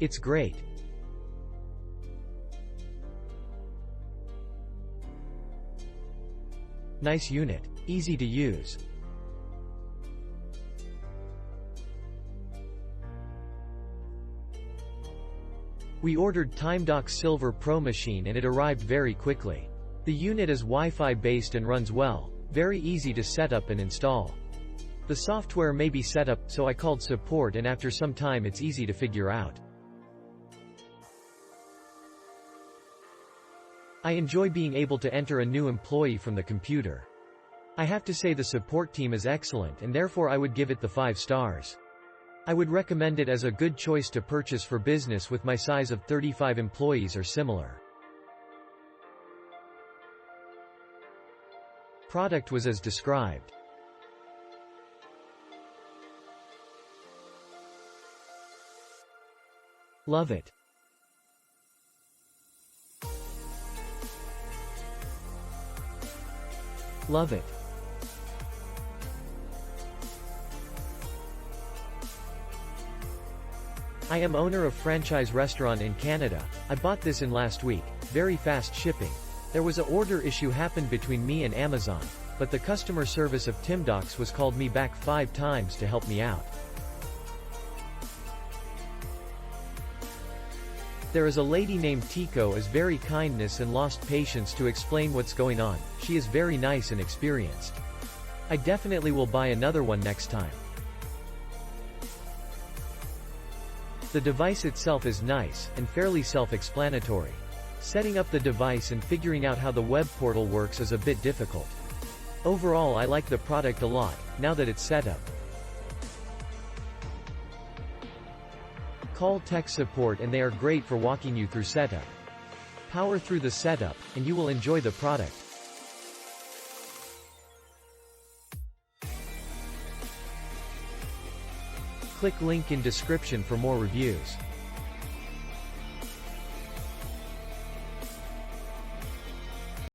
It's great. Nice unit. Easy to use. We ordered Timedox Silver Pro machine and it arrived very quickly. The unit is Wi-Fi based and runs well, very easy to set up and install. The software may be set up, so I called support and after some time it's easy to figure out. I enjoy being able to enter a new employee from the computer. I have to say the support team is excellent and therefore I would give it the 5 stars. I would recommend it as a good choice to purchase for business with my size of 35 employees or similar. Product was as described. Love it. Love it. I am owner of franchise restaurant in Canada. I bought this in last week. Very fast shipping. There was a order issue happened between me and Amazon, but the customer service of Timedox was called me back 5 times to help me out. There is a lady named Tico is very kindness and lost patience to explain what's going on. She is very nice and experienced. I definitely will buy another one next time. The device itself is nice, and fairly self-explanatory. Setting up the device and figuring out how the web portal works is a bit difficult. Overall I like the product a lot, now that it's set up. Call tech support and they are great for walking you through setup. Power through the setup, and you will enjoy the product. Click link in description for more reviews.